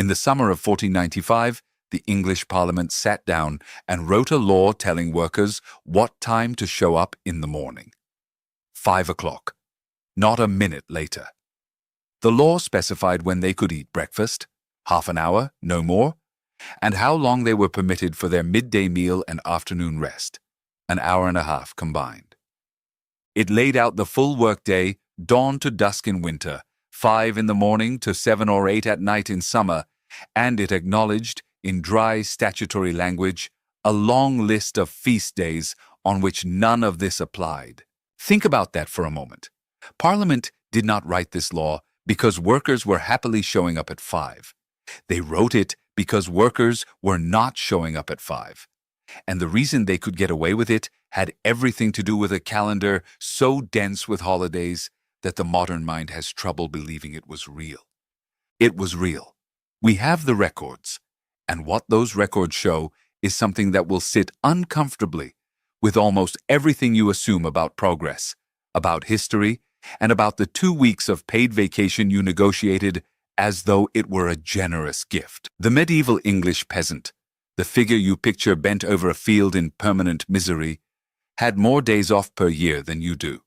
In the summer of 1495, the English Parliament sat down and wrote a law telling workers what time to show up in the morning. 5 o'clock, not a minute later. The law specified when they could eat breakfast, half an hour, no more, and how long they were permitted for their midday meal and afternoon rest, an hour and a half combined. It laid out the full workday, dawn to dusk in winter, 5 in the morning to 7 or 8 at night in summer, and it acknowledged, in dry statutory language, a long list of feast days on which none of this applied. Think about that for a moment. Parliament did not write this law because workers were happily showing up at 5. They wrote it because workers were not showing up at 5. And the reason they could get away with it had everything to do with a calendar so dense with holidays that the modern mind has trouble believing it was real. It was real. We have the records, and what those records show is something that will sit uncomfortably with almost everything you assume about progress, about history, and about the 2 weeks of paid vacation you negotiated as though it were a generous gift. The medieval English peasant, the figure you picture bent over a field in permanent misery, had more days off per year than you do.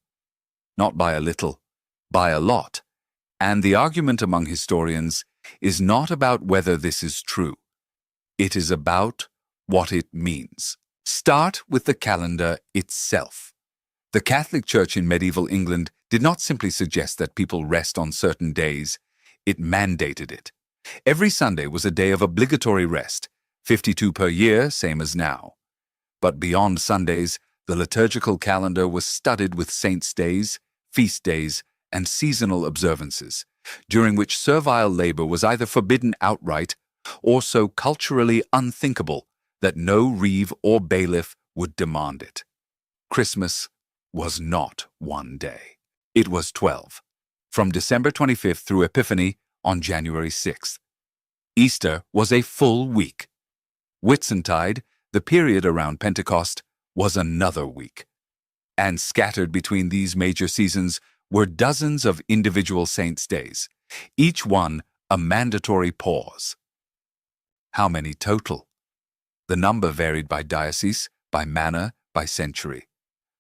Not by a little, by a lot. And the argument among historians is not about whether this is true. It is about what it means. Start with the calendar itself. The Catholic Church in medieval England did not simply suggest that people rest on certain days, it mandated it. Every Sunday was a day of obligatory rest, 52 per year, same as now. But beyond Sundays, the liturgical calendar was studded with saints' days, feast days, and seasonal observances, during which servile labor was either forbidden outright or so culturally unthinkable that no reeve or bailiff would demand it. Christmas was not one day. It was 12, from December 25th through Epiphany on January 6th. Easter was a full week. Whitsuntide, the period around Pentecost, was another week. And scattered between these major seasons were dozens of individual saints' days, each one a mandatory pause. How many total? The number varied by diocese, by manor, by century.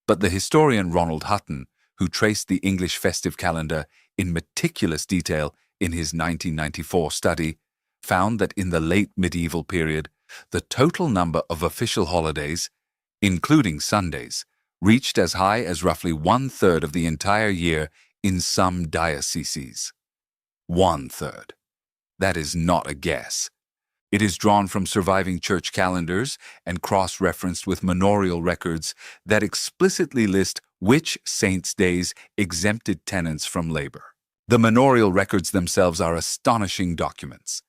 But the historian Ronald Hutton, who traced the English festive calendar in meticulous detail in his 1994 study, found that in the late medieval period, the total number of official holidays, including Sundays, reached as high as roughly 1/3 of the entire year in some dioceses. 1/3. That is not a guess. It is drawn from surviving church calendars and cross-referenced with manorial records that explicitly list which saints' days exempted tenants from labor. The manorial records themselves are astonishing documents.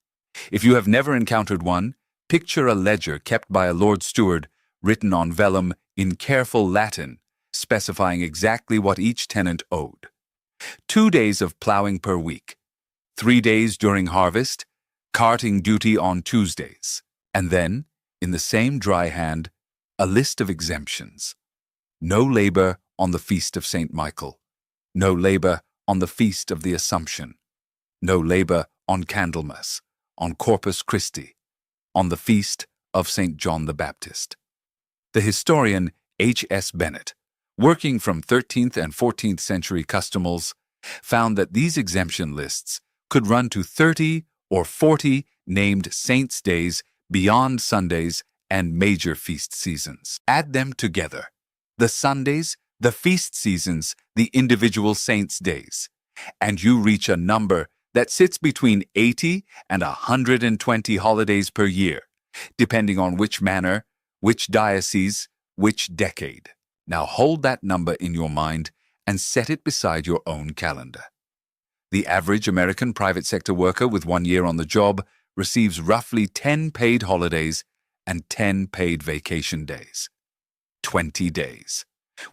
If you have never encountered one, picture a ledger kept by a Lord Steward, written on vellum in careful Latin, specifying exactly what each tenant owed. 2 days of plowing per week, 3 days during harvest, carting duty on Tuesdays, and then, in the same dry hand, a list of exemptions. No labor on the Feast of St. Michael, no labor on the Feast of the Assumption, no labor on Candlemas, on Corpus Christi, on the Feast of St. John the Baptist. The historian H.S. Bennett, working from 13th and 14th century customals, found that these exemption lists could run to 30 or 40 named saints' days beyond Sundays and major feast seasons. Add them together, the Sundays, the feast seasons, the individual saints' days, and you reach a number that sits between 80 and 120 holidays per year, depending on which manor, which diocese, which decade. Now hold that number in your mind and set it beside your own calendar. The average American private sector worker with 1 year on the job receives roughly 10 paid holidays and 10 paid vacation days. 20 days.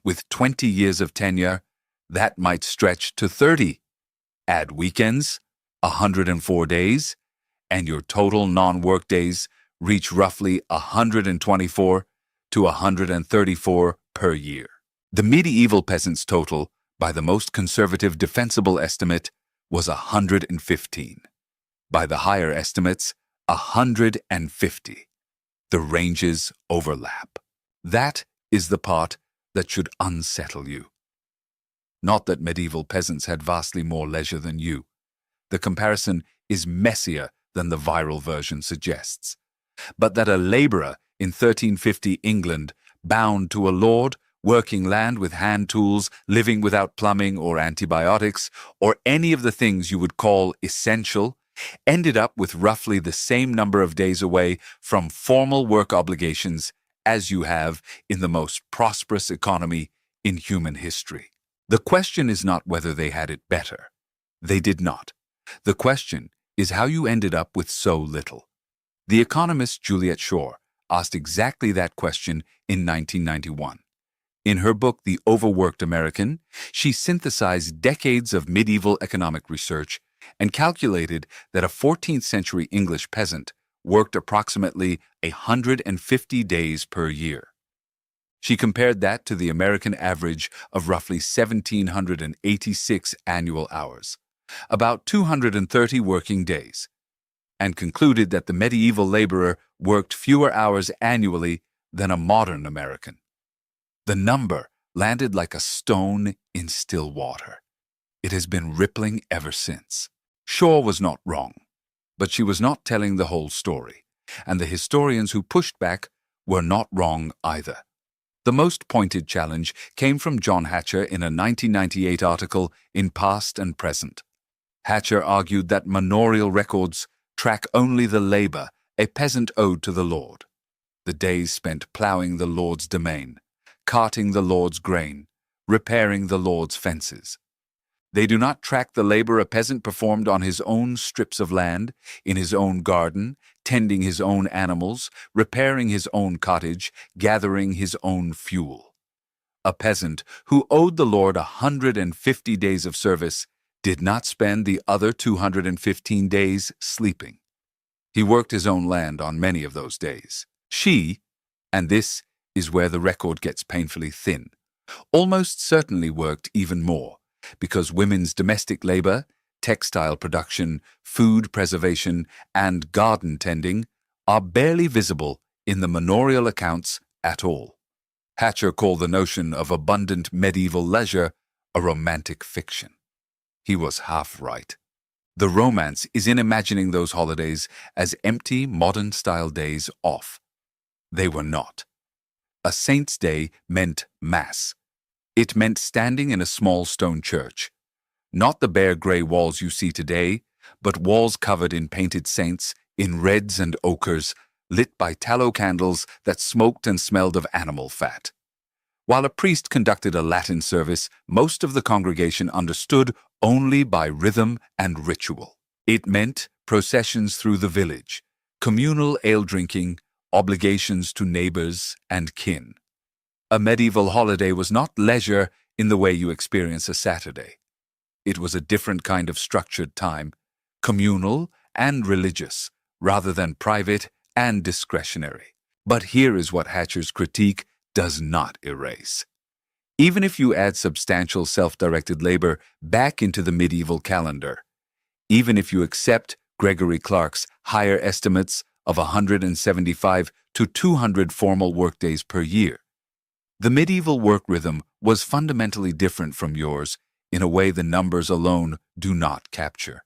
With 20 years of tenure, that might stretch to 30. Add weekends, 104 days, and your total non-work days reach roughly 124 to 134 per year. The medieval peasant's total, by the most conservative defensible estimate, was 115. By the higher estimates, 150. The ranges overlap. That is the part that should unsettle you. Not that medieval peasants had vastly more leisure than you. The comparison is messier than the viral version suggests. But that a laborer in 1350 England, bound to a lord, working land with hand tools, living without plumbing or antibiotics, or any of the things you would call essential, ended up with roughly the same number of days away from formal work obligations as you have in the most prosperous economy in human history. The question is not whether they had it better. They did not. The question is how you ended up with so little. The economist Juliet Schor asked exactly that question in 1991. In her book, The Overworked American, she synthesized decades of medieval economic research and calculated that a 14th century English peasant worked approximately 150 days per year. She compared that to the American average of roughly 1,786 annual hours, about 230 working days, and concluded that the medieval laborer worked fewer hours annually than a modern American. The number landed like a stone in still water. It has been rippling ever since. Schor was not wrong, but she was not telling the whole story, and the historians who pushed back were not wrong either. The most pointed challenge came from John Hatcher in a 1998 article in Past and Present. Hatcher argued that manorial records track only the labor a peasant owed to the lord, the days spent plowing the lord's domain, carting the lord's grain, repairing the lord's fences. They do not track the labor a peasant performed on his own strips of land, in his own garden, tending his own animals, repairing his own cottage, gathering his own fuel. A peasant who owed the Lord 150 days of service did not spend the other 215 days sleeping. He worked his own land on many of those days. She, and this is where the record gets painfully thin, almost certainly worked even more, because women's domestic labor, textile production, food preservation, and garden tending are barely visible in the manorial accounts at all. Hatcher called the notion of abundant medieval leisure a romantic fiction. He was half right. The romance is in imagining those holidays as empty, modern-style days off. They were not. A saint's day meant Mass. It meant standing in a small stone church. Not the bare gray walls you see today, but walls covered in painted saints, in reds and ochres, lit by tallow candles that smoked and smelled of animal fat. While a priest conducted a Latin service, most of the congregation understood only by rhythm and ritual. It meant processions through the village, communal ale drinking, obligations to neighbors and kin. A medieval holiday was not leisure in the way you experience a Saturday. It was a different kind of structured time, communal and religious, rather than private and discretionary. But here is what Hatcher's critique does not erase. Even if you add substantial self-directed labor back into the medieval calendar, even if you accept Gregory Clark's higher estimates of 175 to 200 formal workdays per year, the medieval work rhythm was fundamentally different from yours in a way the numbers alone do not capture.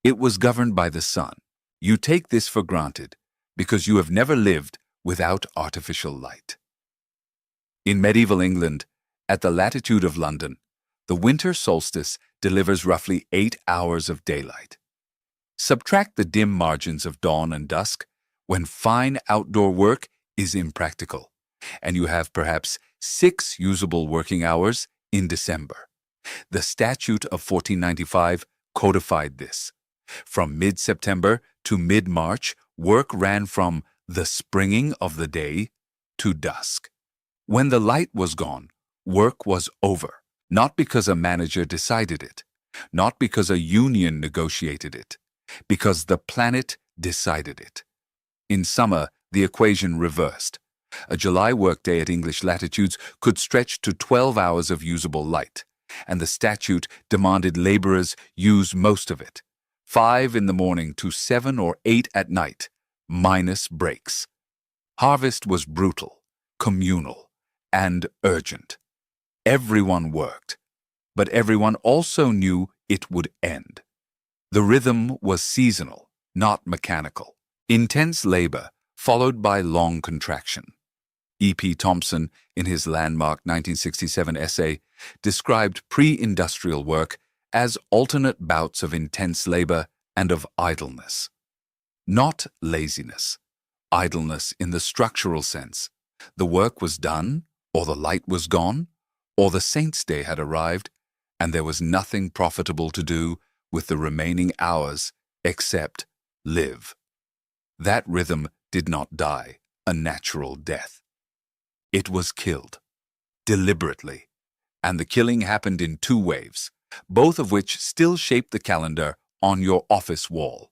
It was governed by the sun. You take this for granted because you have never lived without artificial light. In medieval England, at the latitude of London, the winter solstice delivers roughly 8 hours of daylight. Subtract the dim margins of dawn and dusk when fine outdoor work is impractical, and you have perhaps 6 usable working hours in December. The Statute of 1495 codified this. From mid-September to mid-March, work ran from the springing of the day to dusk. When the light was gone, work was over, not because a manager decided it, not because a union negotiated it, because the planet decided it. In summer, the equation reversed. A July workday at English latitudes could stretch to 12 hours of usable light, and the statute demanded laborers use most of it. 5 in the morning to 7 or 8 at night, minus breaks. Harvest was brutal, communal, and urgent. Everyone worked, but everyone also knew it would end. The rhythm was seasonal, not mechanical. Intense labor followed by long contraction. E.P. Thompson, in his landmark 1967 essay, described pre-industrial work as alternate bouts of intense labor and of idleness. Not laziness, idleness in the structural sense. The work was done, or the light was gone, or the saint's day had arrived, and there was nothing profitable to do with the remaining hours except live. That rhythm did not die a natural death. It was killed, deliberately, and the killing happened in 2 waves, both of which still shape the calendar on your office wall.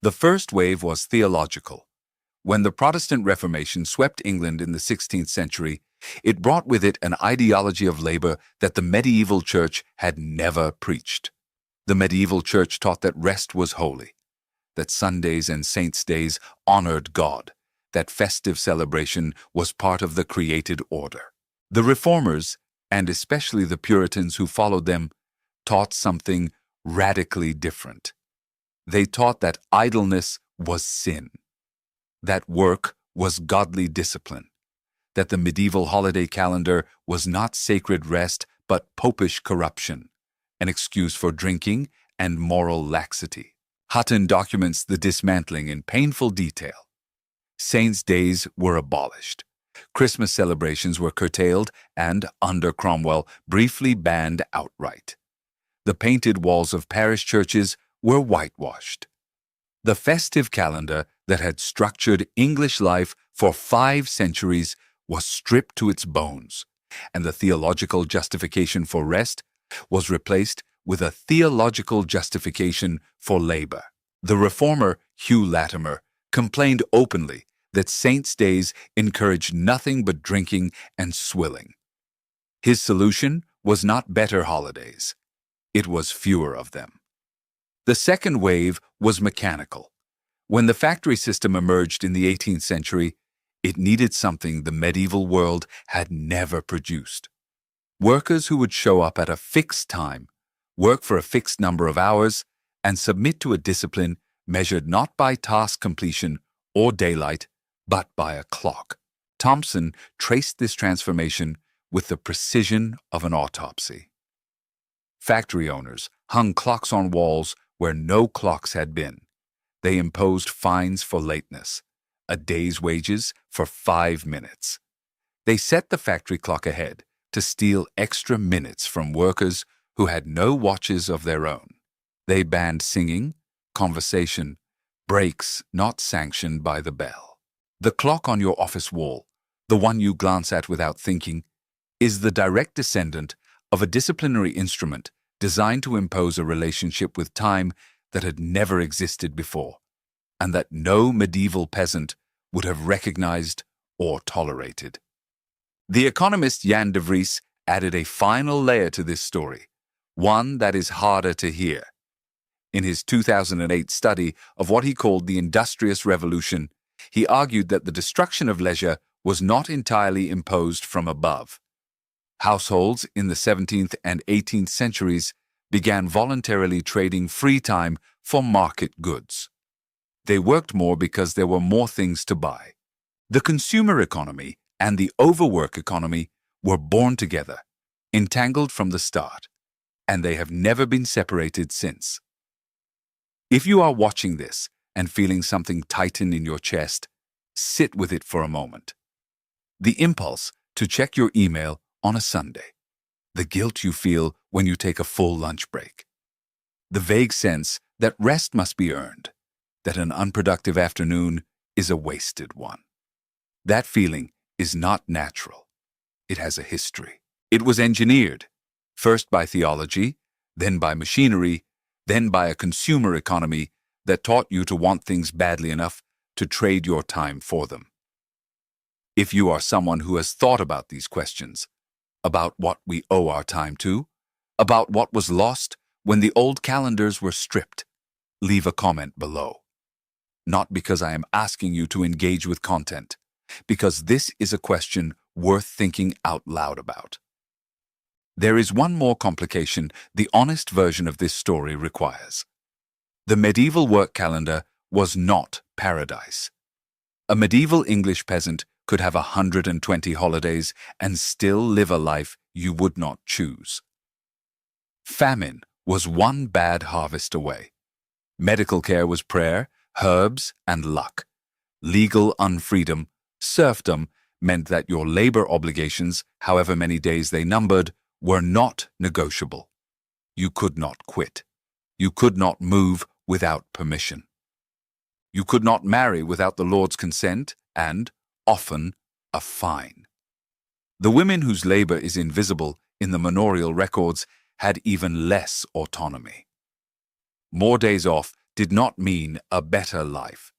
The first wave was theological. When the Protestant Reformation swept England in the 16th century, it brought with it an ideology of labor that the medieval church had never preached. The medieval church taught that rest was holy, that Sundays and saints' days honored God, that festive celebration was part of the created order. The Reformers, and especially the Puritans who followed them, taught something radically different. They taught that idleness was sin, that work was godly discipline, that the medieval holiday calendar was not sacred rest but popish corruption, an excuse for drinking and moral laxity. Hutton documents the dismantling in painful detail. Saints' days were abolished. Christmas celebrations were curtailed and, under Cromwell, briefly banned outright. The painted walls of parish churches were whitewashed. The festive calendar that had structured English life for 5 centuries was stripped to its bones, and the theological justification for rest was replaced with a theological justification for labor. The reformer Hugh Latimer complained openly that saints' days encouraged nothing but drinking and swilling. His solution was not better holidays. It was fewer of them. The second wave was mechanical. When the factory system emerged in the 18th century, it needed something the medieval world had never produced. Workers who would show up at a fixed time, work for a fixed number of hours, and submit to a discipline measured not by task completion or daylight, but by a clock. Thompson traced this transformation with the precision of an autopsy. Factory owners hung clocks on walls where no clocks had been. They imposed fines for lateness, a day's wages for 5 minutes. They set the factory clock ahead to steal extra minutes from workers who had no watches of their own. They banned singing, conversation, breaks not sanctioned by the bell. The clock on your office wall, the one you glance at without thinking, is the direct descendant of a disciplinary instrument designed to impose a relationship with time that had never existed before, and that no medieval peasant would have recognized or tolerated. The economist Jan de Vries added a final layer to this story, one that is harder to hear. In his 2008 study of what he called the Industrious Revolution, he argued that the destruction of leisure was not entirely imposed from above. Households in the 17th and 18th centuries began voluntarily trading free time for market goods. They worked more because there were more things to buy. The consumer economy and the overwork economy were born together, entangled from the start, and they have never been separated since. If you are watching this and feeling something tighten in your chest, sit with it for a moment. The impulse to check your email on a Sunday. The guilt you feel when you take a full lunch break. The vague sense that rest must be earned, that an unproductive afternoon is a wasted one. That feeling is not natural. It has a history. It was engineered, first by theology, then by machinery, then by a consumer economy that taught you to want things badly enough to trade your time for them. If you are someone who has thought about these questions, about what we owe our time to, about what was lost when the old calendars were stripped, leave a comment below. Not because I am asking you to engage with content, because this is a question worth thinking out loud about. There is one more complication the honest version of this story requires. The medieval work calendar was not paradise. A medieval English peasant could have 120 holidays and still live a life you would not choose. Famine was one bad harvest away. Medical care was prayer, herbs, and luck. Legal unfreedom, serfdom, meant that your labor obligations, however many days they numbered, were not negotiable. You could not quit. You could not move without permission. You could not marry without the Lord's consent and, often, a fine. The women whose labor is invisible in the manorial records had even less autonomy. More days off did not mean a better life.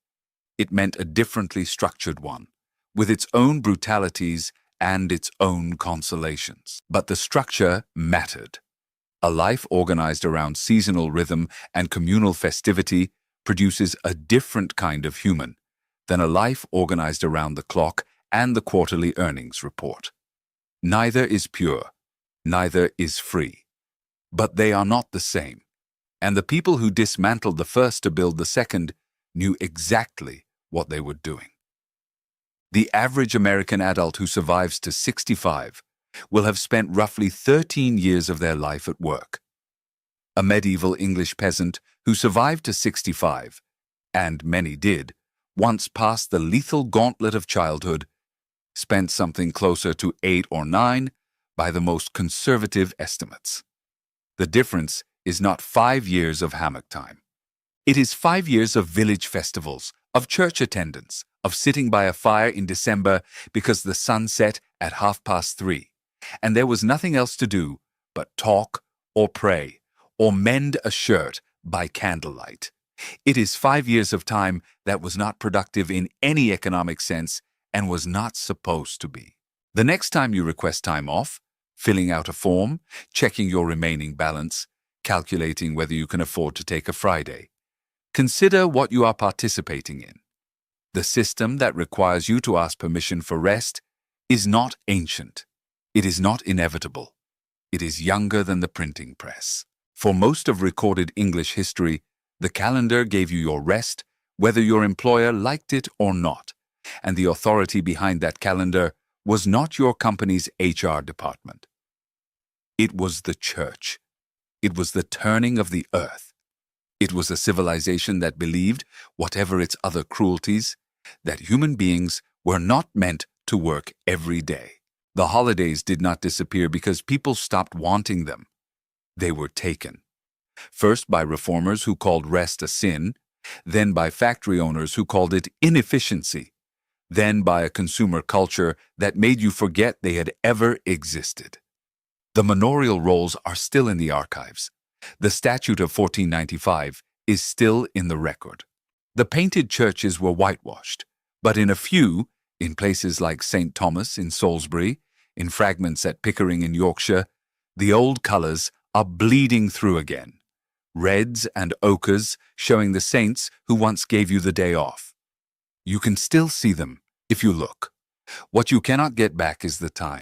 It meant a differently structured one, with its own brutalities and its own consolations. But the structure mattered. A life organized around seasonal rhythm and communal festivity produces a different kind of human than a life organized around the clock and the quarterly earnings report. Neither is pure, neither is free. But they are not the same, and the people who dismantled the first to build the second knew exactly what they were doing. The average American adult who survives to 65 will have spent roughly 13 years of their life at work. A medieval English peasant who survived to 65, and many did, once passed the lethal gauntlet of childhood, spent something closer to 8 or 9 by the most conservative estimates. The difference is not 5 years of hammock time. It is 5 years of village festivals, of church attendance, of sitting by a fire in December because the sun set at 3:30, and there was nothing else to do but talk or pray or mend a shirt by candlelight. It is 5 years of time that was not productive in any economic sense and was not supposed to be. The next time you request time off, filling out a form, checking your remaining balance, calculating whether you can afford to take a Friday, consider what you are participating in. The system that requires you to ask permission for rest is not ancient. It is not inevitable. It is younger than the printing press. For most of recorded English history, the calendar gave you your rest, whether your employer liked it or not, and the authority behind that calendar was not your company's HR department. It was the church. It was the turning of the earth. It was a civilization that believed, whatever its other cruelties, that human beings were not meant to work every day. The holidays did not disappear because people stopped wanting them. They were taken. First by reformers who called rest a sin, then by factory owners who called it inefficiency, then by a consumer culture that made you forget they had ever existed. The manorial rolls are still in the archives. The Statute of 1495 is still in the record. The painted churches were whitewashed, but in a few, in places like St. Thomas in Salisbury, in fragments at Pickering in Yorkshire, the old colours are bleeding through again. Reds and ochres showing the saints who once gave you the day off. You can still see them if you look. What you cannot get back is the time.